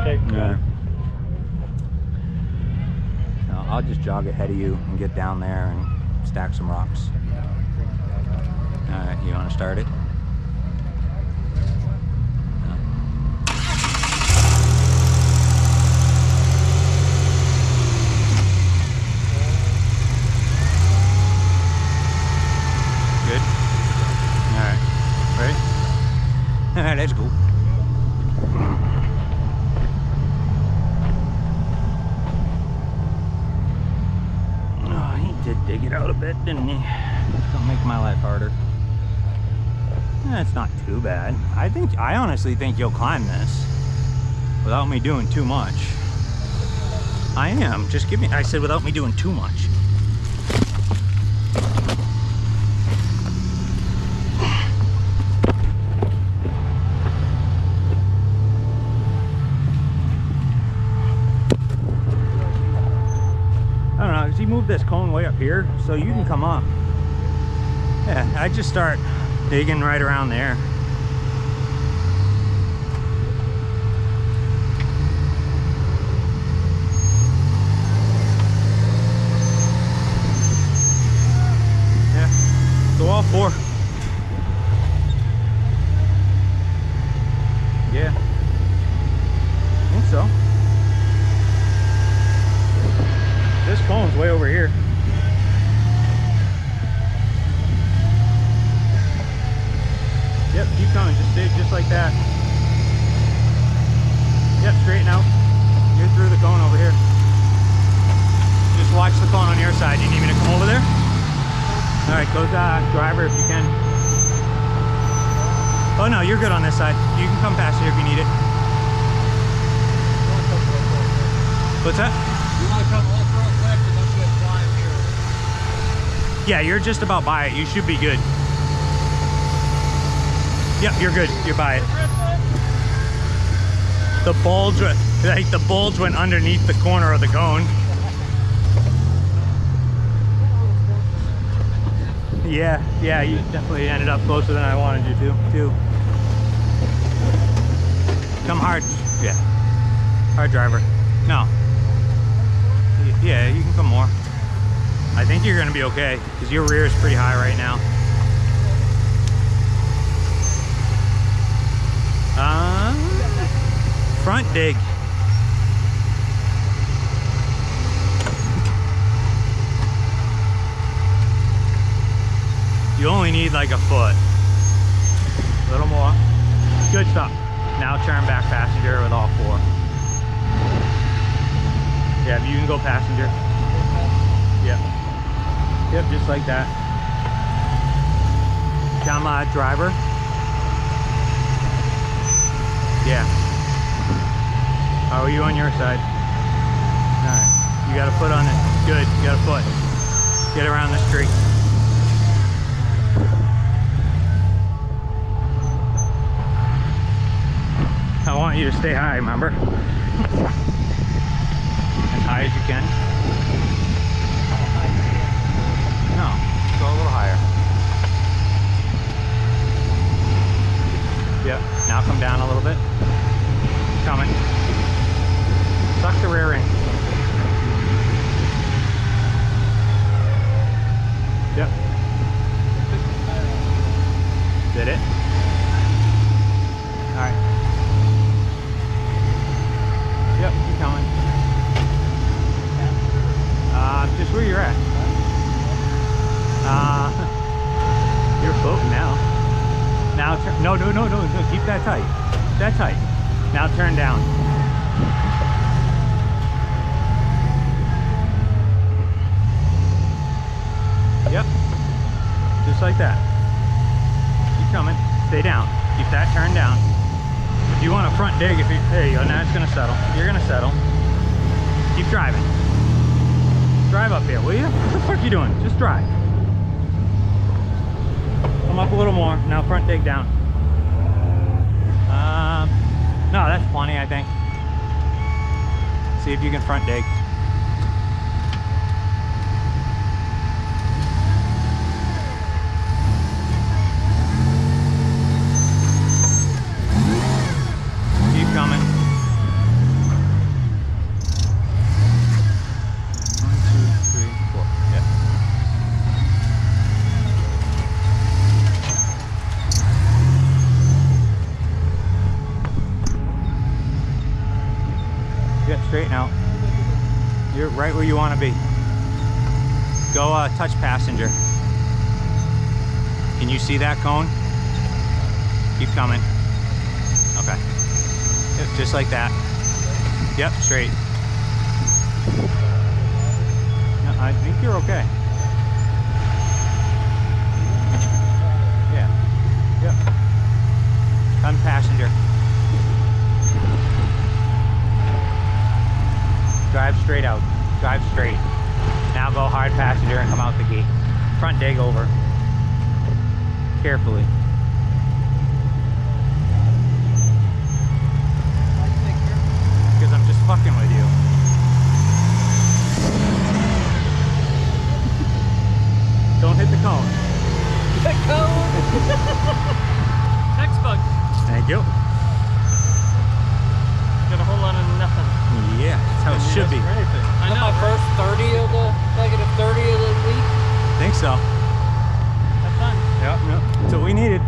Yeah. No, I'll just jog ahead of you and get down there and stack some rocks. Alright, you want to start it? Good? Alright. Ready? Alright, let's go. Oh, he did dig it out a bit, didn't he? Don't make my life harder. It's not too bad. I honestly think you'll climb this without me doing too much. I am. Just give me, I said without me doing too much. I don't know, does he move this cone way up here so you can come up? Yeah, I just start digging right around there. Yeah, go all four. Yeah, I think so. This cone's way over here. Yep, keep coming, just stay just like that. Yep, straighten out. You're through the cone over here. Just watch the cone on your side. You need me to come over there? Alright, go driver if you can. Oh no, you're good on this side. You can come past here if you need it. What's that? You want to come all across left and let's get flying here. Yeah, you're just about by it. You should be good. Yep, you're good. You're by it. The bulge, like the bulge went underneath the corner of the cone. Yeah, you definitely ended up closer than I wanted you to, too. Come hard. Yeah. Hard driver. No. Yeah, you can come more. I think you're gonna be okay, because your rear is pretty high right now. Front dig. You only need like a foot. A little more. Good stuff. Now turn back passenger with all four. Yeah, you can go passenger. Yep, just like that. Come driver. Yeah. How are you on your side? Alright. You got a foot on it. Good. You got a foot. Get around this tree. I want you to stay high, remember? As high as you can. No. Go a little higher. Yep. Now come down a little bit. Coming. Suck the rear in. Yep. Did it? Alright. Yep, keep coming. Just where you're at. You're floating now. Now turn. No, keep that tight. That tight. Now turn down. Yep. Just like that. Keep coming. Stay down. Keep that turned down. If you want a front dig, there you go. Now it's gonna settle. You're gonna settle. Keep driving. Drive up here, will you? What the fuck are you doing? Just drive. Come up a little more. Now front dig down. No, that's plenty, I think. See if you can front dig. Keep coming. Yep, straighten out. You're right where you want to be. Go touch passenger. Can you see that cone? Keep coming. Okay. Yep, just like that. Yep, straight. No, I think you're okay. Yeah. Yep. Come passenger. Drive straight out. Drive straight. Now go hard passenger and come out the gate. Front dig over. Carefully. Because I'm just fucking with you. Don't hit the cone. The cone! Text bug. Thank you. Got a whole lot of nothing. Yeah, that's how it should be. I know. My first 30 of the, negative 30 of the week. Think so. Have fun. Yep. That's what we needed.